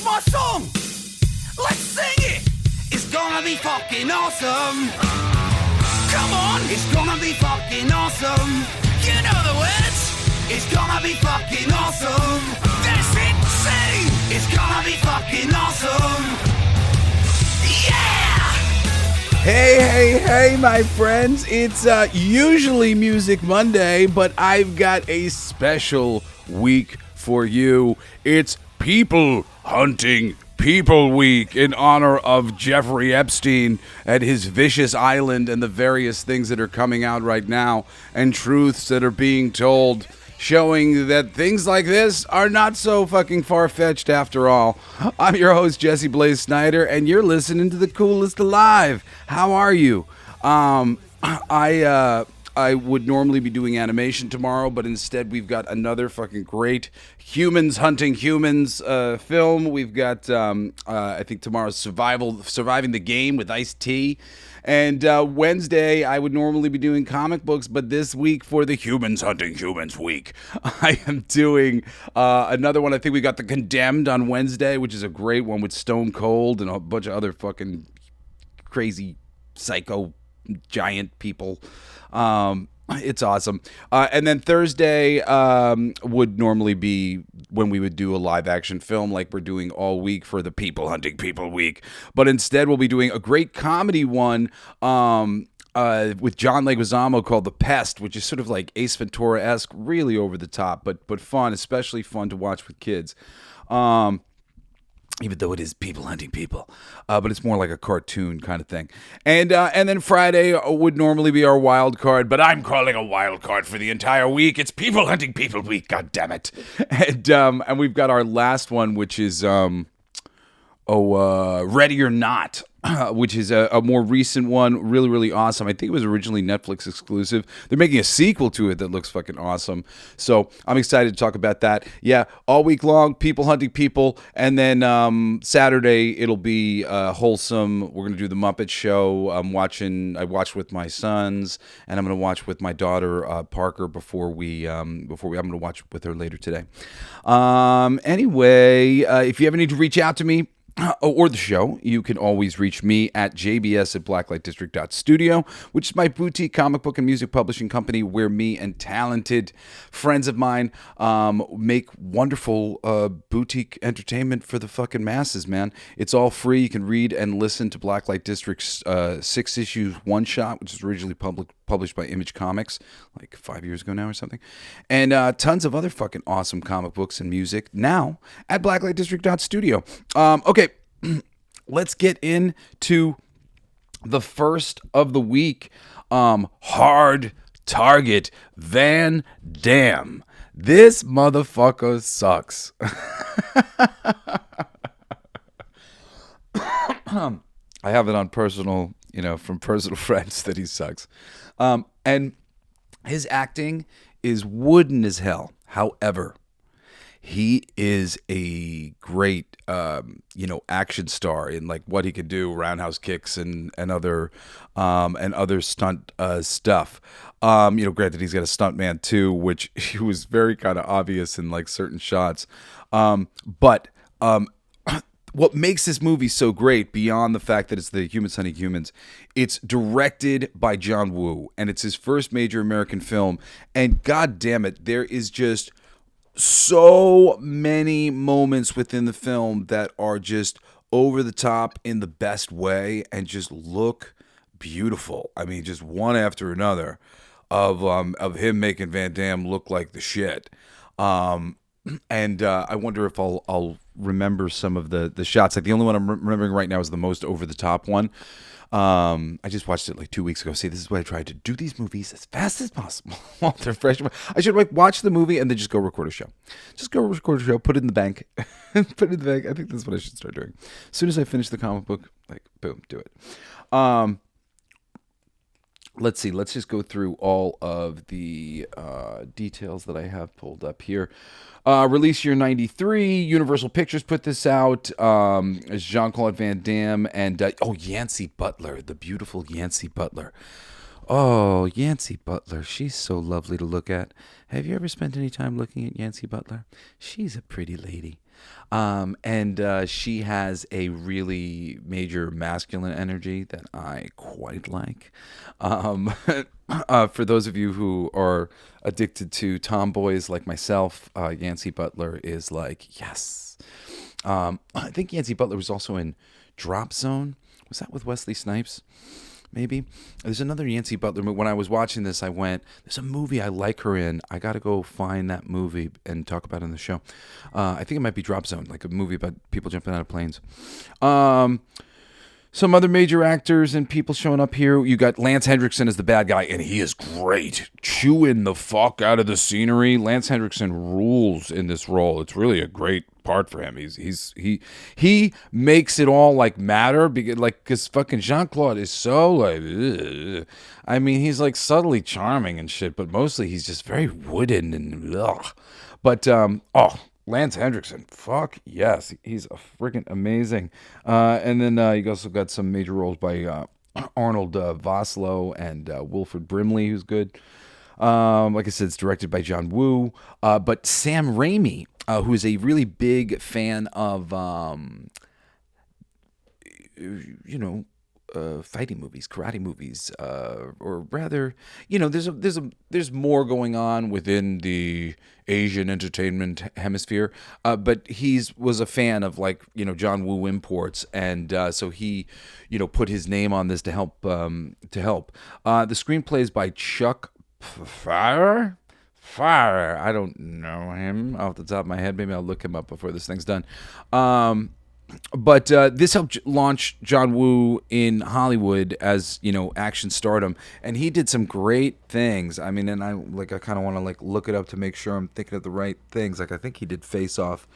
my song. Let's sing it. It's gonna be fucking awesome. Come on, it's gonna be fucking awesome. You know the words. It's gonna be fucking awesome. That's insane. It's gonna be fucking awesome. Yeah! Hey, my friends. It's usually Music Monday, but I've got a special week for you. It's People Hunting People Week in honor of Jeffrey Epstein and his vicious island and the various things that are coming out right now and truths that are being told, showing that things like this are not so fucking far-fetched after all. I'm your host, Jesse Blaze Snider, and you're listening to the coolest alive. How are you? I would normally be doing animation tomorrow, but instead we've got another fucking great humans hunting humans film. We've got, I think tomorrow's Surviving the Game with Ice-T. And Wednesday, I would normally be doing comic books, but this week for the Humans Hunting Humans Week, I am doing another one. I think we got The Condemned on Wednesday, which is a great one with Stone Cold and a bunch of other fucking crazy psycho giant people. It's awesome. And then Thursday would normally be when we would do a live action film like we're doing all week for the People Hunting People Week. But instead we'll be doing a great comedy one with John Leguizamo called The Pest, which is sort of like Ace Ventura-esque, really over the top, but fun, especially fun to watch with kids. Even though it is people hunting people, but it's more like a cartoon kind of thing. And then Friday would normally be our wild card, but I'm calling a wild card for the entire week. It's People Hunting People Week, God damn it! And we've got our last one, which is Ready or Not, which is a more recent one, really, really awesome. I think it was originally Netflix exclusive. They're making a sequel to it that looks fucking awesome. So I'm excited to talk about that. Yeah, all week long, People Hunting People. And then Saturday, it'll be wholesome. We're going to do The Muppet Show. I watched with my sons, and I'm going to watch with my daughter, Parker, I'm going to watch with her later today. Anyway, if you ever need to reach out to me, or the show, you can always reach me at jbs@blacklightdistrict.studio, which is my boutique comic book and music publishing company where me and talented friends of mine make wonderful boutique entertainment for the fucking masses, man. It's all free. You can read and listen to Blacklight District's 6 issues one-shot, which was originally published by Image Comics like 5 years ago now or something, and tons of other fucking awesome comic books and music now at blacklightdistrict.studio. Okay, let's get into the first of the week. Hard target, Van Damme. This motherfucker sucks. I have it on personal, from personal friends that he sucks. And his acting is wooden as hell. However, he is a great, action star in like what he can do, roundhouse kicks and other stunt stuff. Granted, he's got a stunt man too, which he was very kind of obvious in like certain shots. But what makes this movie so great, beyond the fact that it's the Humans Hunting Humans, it's directed by John Woo, and it's his first major American film. And god damn it, there is just so many moments within the film that are just over the top in the best way and just look beautiful. I mean, just one after another of him making Van Damme look like the shit. And I wonder if I'll remember some of the shots. Like the only one I'm remembering right now is the most over the top one. I just watched it like 2 weeks ago. See, this is what I tried to do these movies as fast as possible while they're fresh. I should like watch the movie and then just go record a show. Just go record a show, put it in the bank. Put it in the bank. I think that's what I should start doing. As soon as I finish the comic book, like boom, do it. Let's see. Let's just go through all of the details that I have pulled up here. Release year 93. Universal Pictures put this out. It's Jean-Claude Van Damme and Yancey Butler, the beautiful Yancey Butler. Oh, Yancey Butler. She's so lovely to look at. Have you ever spent any time looking at Yancey Butler? She's a pretty lady. And she has a really major masculine energy that I quite like. Um, for those of you who are addicted to tomboys like myself, Yancey Butler is like, yes. I think Yancey Butler was also in Drop Zone. Was that with Wesley Snipes? Maybe. There's another Yancey Butler movie. When I was watching this, I went, there's a movie I like her in. I got to go find that movie and talk about it on the show. I think it might be Drop Zone, like a movie about people jumping out of planes. Some other major actors and people showing up here. You got Lance Hendrickson as the bad guy, and he is great. Chewing the fuck out of the scenery. Lance Hendrickson rules in this role. It's really a great part for him. He makes it all like matter because fucking Jean-Claude is so like, ugh. I mean, he's like subtly charming and shit, but mostly he's just very wooden and ugh. But Lance Hendrickson, fuck yes, he's a freaking amazing. And then you also got some major roles by Arnold Vosloo and Wilford Brimley, who's good. Like I said, it's directed by John Woo. But Sam Raimi, who is a really big fan of, fighting movies, karate movies, or rather, there's more going on within the Asian entertainment hemisphere. But was a fan of John Woo imports, and so he, put his name on this to help. The screenplay is by Chuck Farrer. I don't know him off the top of my head. Maybe I'll look him up before this thing's done. But this helped launch John Woo in Hollywood as action stardom, and he did some great things. I mean, and I kind of want to look it up to make sure I'm thinking of the right things. I think he did Face Off,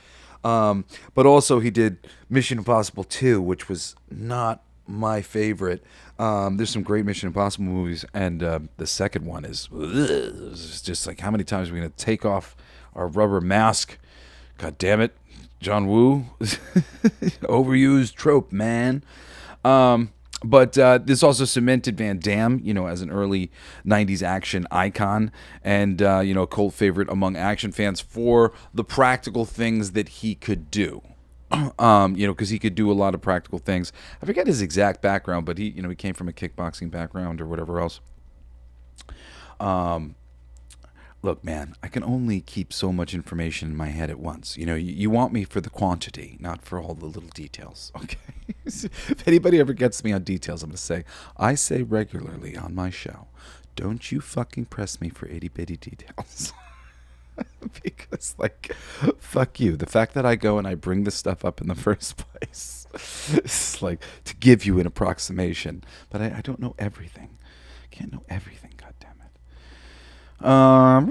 but also he did Mission Impossible 2, which was not my favorite. There's some great Mission Impossible movies, and the second one is it's just like, how many times are we going to take off our rubber mask? God damn it. John Woo, overused trope, man. But this also cemented Van Damme, as an early 90s action icon and, a cult favorite among action fans for the practical things that he could do. Because he could do a lot of practical things. I forget his exact background, but he came from a kickboxing background or whatever else. Look, man, I can only keep so much information in my head at once. You want me for the quantity, not for all the little details, okay? If anybody ever gets me on details, I'm going to say, I say regularly on my show, don't you fucking press me for itty-bitty details. Because, fuck you. The fact that I go and I bring this stuff up in the first place is to give you an approximation. But I don't know everything. I can't know everything, goddammit. At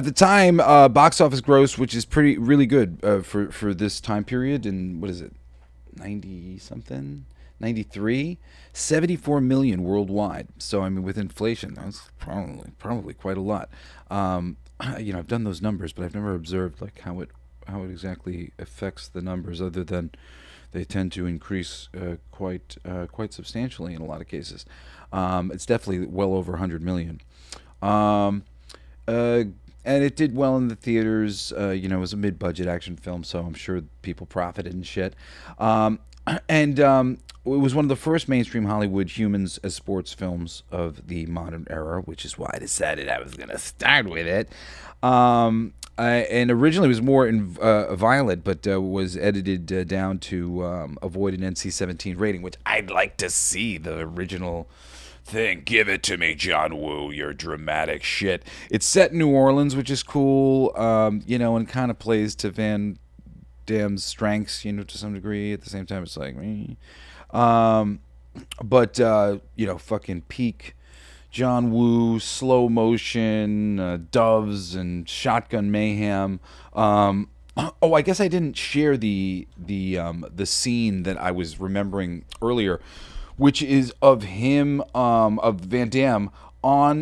the time, box office gross, which is really good for this time period, and what is it, 90 something, 93, 74 million worldwide. So I mean, with inflation, that's probably quite a lot. I've done those numbers, but I've never observed how it exactly affects the numbers, other than they tend to increase quite substantially in a lot of cases. It's definitely well over 100 million. And it did well in the theaters. It was a mid-budget action film, so I'm sure people profited and shit. It was one of the first mainstream Hollywood humans as sports films of the modern era, which is why I decided I was going to start with it. And originally it was more violent, but was edited down to avoid an NC-17 rating, which I'd like to see the original thing. Give it to me, John Woo, your dramatic shit. It's set in New Orleans, which is cool, and kind of plays to Van Damme's strengths, to some degree. At the same time, it's like, fucking peak John Woo, slow motion, doves and shotgun mayhem. I guess I didn't share the scene that I was remembering earlier, which is of him, of Van Damme,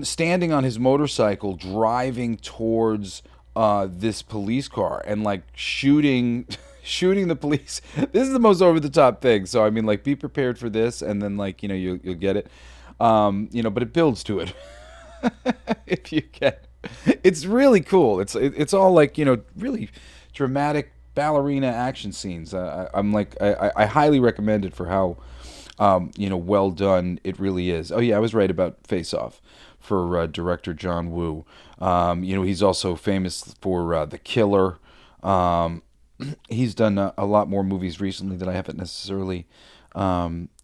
standing on his motorcycle, driving towards this police car and shooting shooting the police. This is the most over the top thing. So I mean, like, be prepared for this, and then like you'll get it. But it builds to it. If you get, it's really cool. It's all like really dramatic ballerina action scenes. I highly recommend it for how well done it really is. Oh yeah, I was right about Face Off for director John Woo. He's also famous for The Killer. He's done a lot more movies recently that I haven't necessarily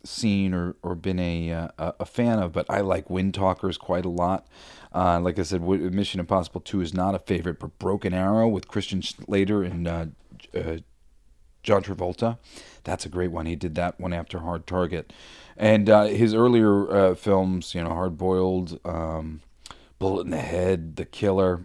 seen or been a fan of, but I like Wind Talkers quite a lot. Like I said, Mission Impossible 2 is not a favorite, but Broken Arrow with Christian Slater and John Travolta, that's a great one. He did that one after Hard Target. And his earlier films, Hard Boiled, Bullet in the Head, The Killer.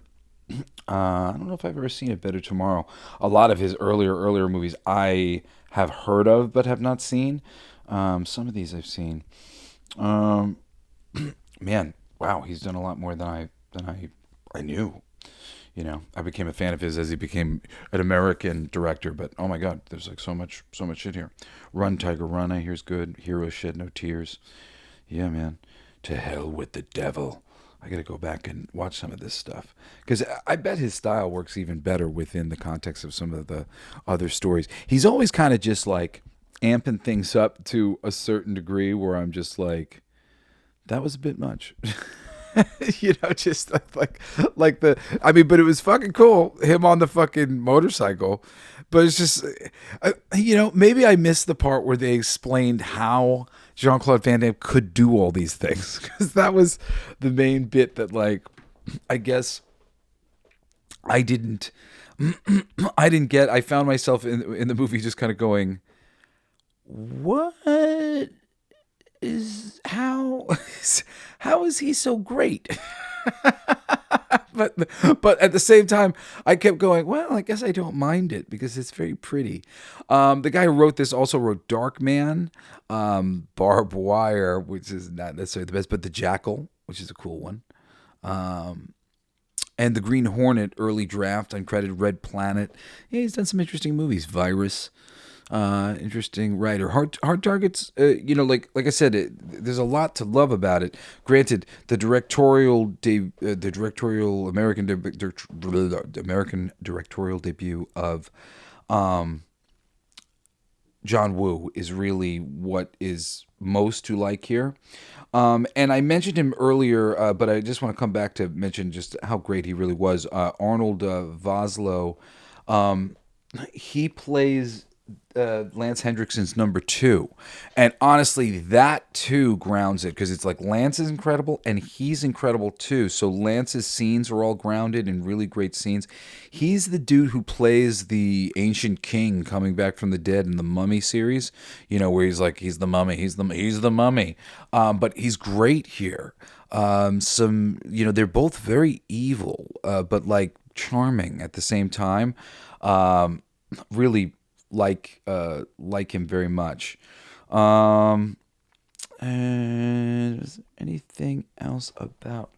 I don't know if I've ever seen It Better Tomorrow. A lot of his earlier movies I have heard of but have not seen. Some of these I've seen. Man, wow, he's done a lot more than I knew. I became a fan of his as he became an American director. But oh my God, there's like so much shit here. Run Tiger Run, I hear is good. Hero Shed No Tears. Yeah, man. To Hell with the Devil. I got to go back and watch some of this stuff because I bet his style works even better within the context of some of the other stories. He's always kind of just like amping things up to a certain degree where I'm just like, that was a bit much. Just but it was fucking cool, him on the fucking motorcycle. But it's just, maybe I missed the part where they explained how Jean-Claude Van Damme could do all these things. Because that was the main bit that, like, I guess I didn't get. I found myself in the movie just kind of going, what is, how is he so great? But at the same time, I kept going, well, I guess I don't mind it because it's very pretty. The guy who wrote this also wrote Darkman, Barbed Wire, which is not necessarily the best, but The Jackal, which is a cool one. And The Green Hornet, early draft, uncredited Red Planet. Yeah, he's done some interesting movies. Virus. Interesting writer. Hard Targets. Like I said, there's a lot to love about it. Granted, the directorial American directorial debut of John Woo is really what is most to like here. And I mentioned him earlier, but I just want to come back to mention just how great he really was. Arnold Vosloo. He plays Lance Hendrickson's number 2, and honestly that too grounds it because it's like Lance is incredible and he's incredible too, so Lance's scenes are all grounded in really great scenes. He's the dude who plays the ancient king coming back from the dead in the Mummy series, where he's like, he's the mummy, but he's great here. They're both very evil, but like charming at the same time. Really like him very much. And is there anything else about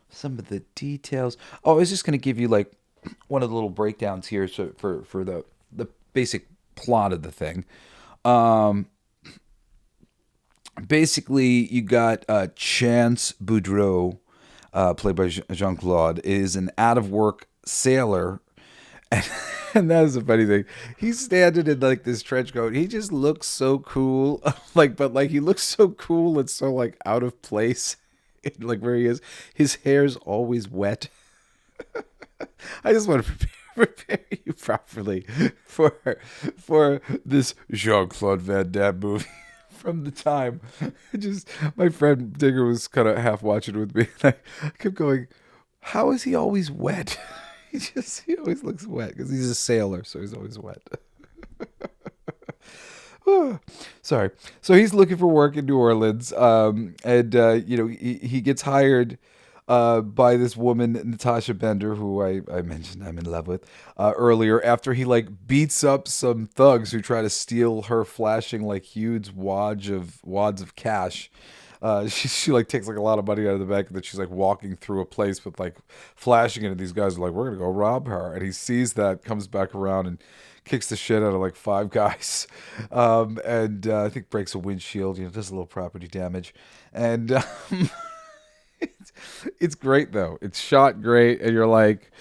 some of the details? Oh, I was just going to give you like one of the little breakdowns here for the basic plot of the thing. Basically, you got Chance Boudreau, played by Jean-Claude, is an out-of-work sailor. And that was a funny thing. He's standing in like this trench coat. He just looks so cool. But he looks so cool and so like out of place. Like where he is. His hair's always wet. I just want to prepare you properly for this Jean-Claude Van Damme movie from the time. My friend Digger was kind of half watching with me. And I kept going, how is he always wet? He always looks wet because he's a sailor, so he's always wet. Sorry. So he's looking for work in New Orleans, he gets hired by this woman, Natasha Bender, who I mentioned I'm in love with earlier, after he like beats up some thugs who try to steal her flashing like huge wads of cash. she like takes like a lot of money out of the bank, and then she's like walking through a place with like flashing it, and these guys are like, we're gonna go rob her, and he sees that, comes back around and kicks the shit out of like 5 guys, and I think breaks a windshield, does a little property damage, and it's great though. It's shot great, and you're like,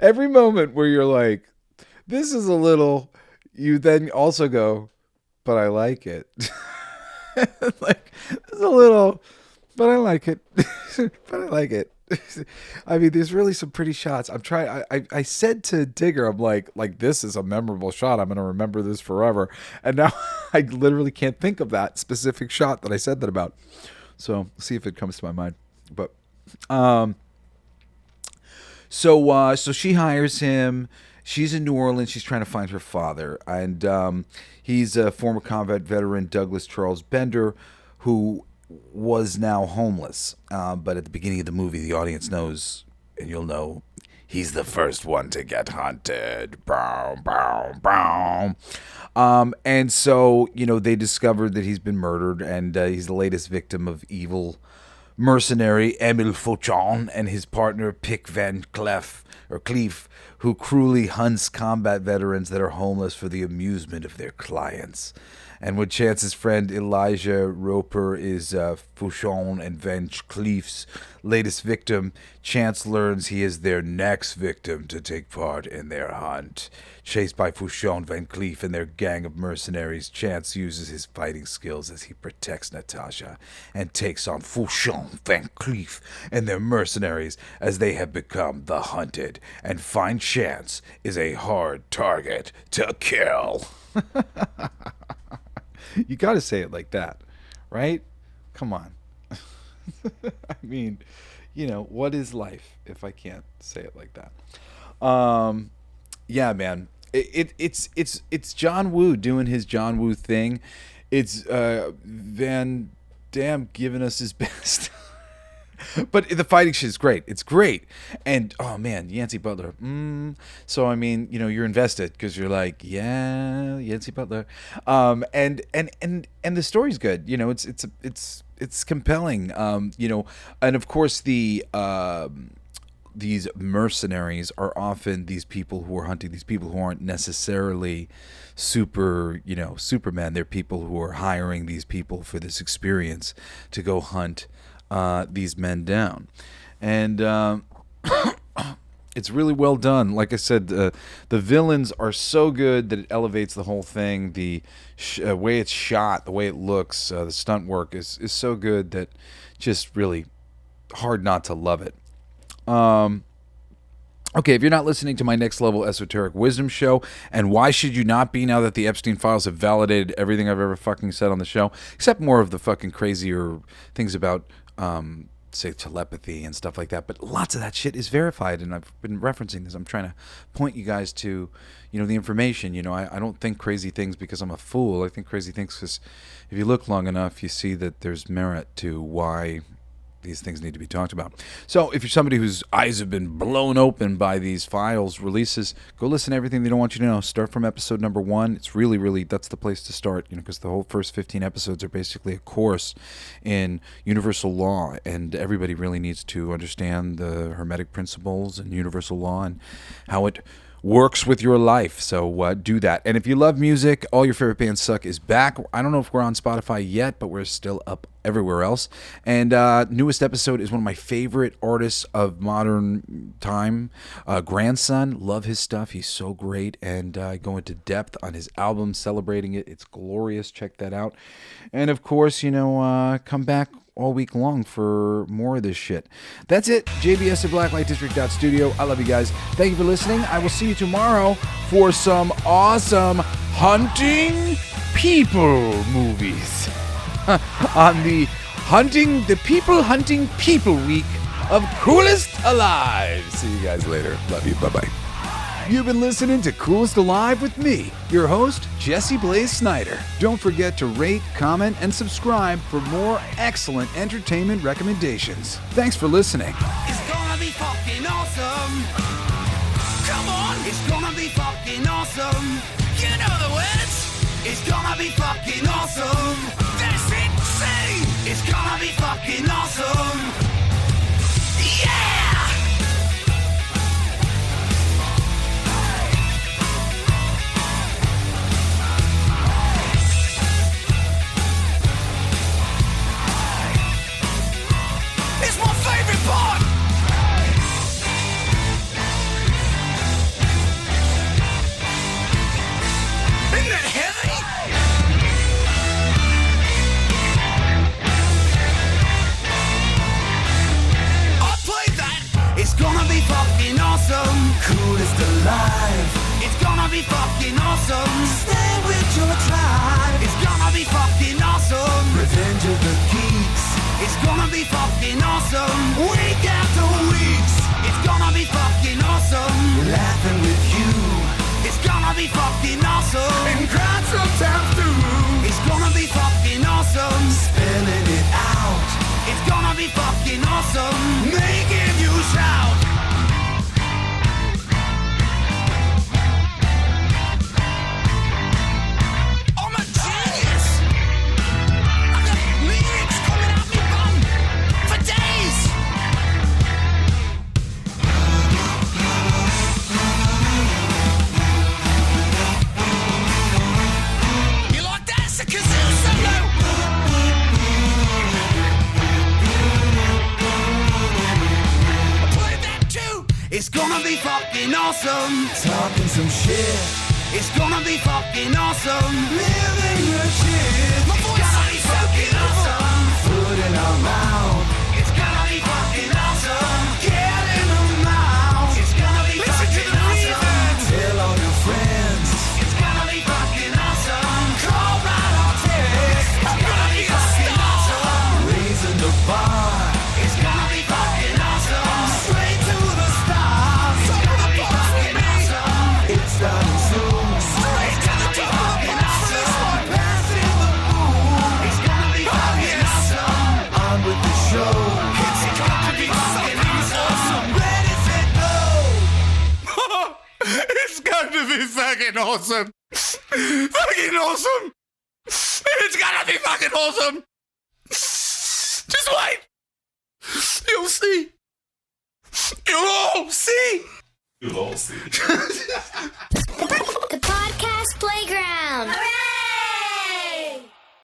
every moment where you're like, this is a little, you then also go, but I like it. Like, it's a little, but I like it. But I like it. I mean, there's really some pretty shots. I'm trying. I said to Digger, I'm like this is a memorable shot. I'm gonna remember this forever. And now I literally can't think of that specific shot that I said that about. So see if it comes to my mind. But so she hires him. She's in New Orleans. She's trying to find her father, and he's a former combat veteran, Douglas Charles Bender, who was now homeless. But at the beginning of the movie, the audience knows, and you'll know, he's the first one to get hunted. Bow, bow, bow. And so, they discovered that he's been murdered, and he's the latest victim of evil mercenary Emile Fauchon and his partner Pic Van Cleef, who cruelly hunts combat veterans that are homeless for the amusement of their clients. And when Chance's friend Elijah Roper is Fauchon and Van Cleef's latest victim, Chance learns he is their next victim to take part in their hunt. Chased by Fauchon, Van Cleef, and their gang of mercenaries, Chance uses his fighting skills as he protects Natasha and takes on Fauchon, Van Cleef, and their mercenaries as they have become the hunted, and find Chance is a hard target to kill. You got to say it like that, right? Come on. I mean, what is life if I can't say it like that? Yeah, man. It's John Woo doing his John Woo thing. It's Van Damme giving us his best. But the fighting shit is great. It's great. And, oh, man, Yancey Butler. So, I mean, you're invested because you're like, yeah, Yancey Butler. And the story's good. It's compelling. And, of course, these mercenaries are often these people who are hunting these people who aren't necessarily Superman. They're people who are hiring these people for this experience to go hunt these men down, and it's really well done. Like I said, the villains are so good that it elevates the whole thing. The way it's shot, the way it looks, the stunt work is so good that just really hard not to love it. Okay, if you're not listening to my Next Level Esoteric Wisdom show, and why should you not be now that the Epstein files have validated everything I've ever fucking said on the show, except more of the fucking crazier things about say telepathy and stuff like that, but lots of that shit is verified, and I've been referencing this. I'm trying to point you guys to, the information. I don't think crazy things because I'm a fool. I think crazy things because if you look long enough, you see that there's merit to why these things need to be talked about. So if you're somebody whose eyes have been blown open by these files releases, go listen to everything they don't want you to know. Start from episode number 1. It's really, that's the place to start, because the whole first 15 episodes are basically a course in universal law, and everybody really needs to understand the Hermetic principles and universal law and how it works with your life. So do that. And if you love music, All Your Favorite Bands Suck is back. I don't know if we're on Spotify yet, but we're still up everywhere else. And newest episode is one of my favorite artists of modern time, Grandson. Love his stuff. He's so great. And I go into depth on his album, celebrating it. It's glorious. Check that out. And of course, come back all week long for more of this shit. That's it. JBS at BlacklightDistrict.studio. I love you guys. Thank you for listening. I will see you tomorrow for some awesome hunting people movies on the People Hunting People Week of Coolest Alive. See you guys later. Love you. Bye-bye. You've been listening to Coolest Alive with me, your host, Jesse Blaze Snider. Don't forget to rate, comment, and subscribe for more excellent entertainment recommendations. Thanks for listening. It's gonna be fucking awesome. Come on, it's gonna be fucking awesome. You know the words. It's gonna be fucking awesome. That's insane. It's gonna be fucking awesome. Yeah! It's my favorite part. Isn't that heavy? I'll play that. It's gonna be fucking awesome. Coolest alive. It's gonna be fucking awesome. Stay with your tribe. It's gonna be fucking awesome. Revenge of the Geeks. It's gonna be fucking awesome. Week after weeks. It's gonna be fucking awesome. Laughing with you. It's gonna be fucking awesome. And cry sometimes too. It's gonna be fucking awesome. Spelling it out. It's gonna be fucking awesome. Making you shout. I'm a genius. I got lyrics coming out me bum for days. You like that? It's a kazoo solo. I played that too. It's gonna be fucking awesome. Talking some shit. It's gonna be fucking awesome. Living your shit. My voice is fucking awesome. Food in our mouth. It's gonna be fucking awesome. Get in the mouth. It's gonna be fucking awesome. Tell all your friends. It's gonna be fucking awesome. Call right or text. It's gonna be fucking awesome. Raising the bar. It's gonna be fucking awesome. Straight to the stars. It's gonna be fucking awesome. It's starting soon. Straight to the top. Awesome. Passing the moon. It's gonna be fucking awesome. On with the show. It's gonna be fucking awesome. Ready, set, go. It's going to be fucking awesome. Fucking awesome. It's gonna be fucking awesome. Just wait. You'll see. You'll all see. You'll all see. The podcast playground.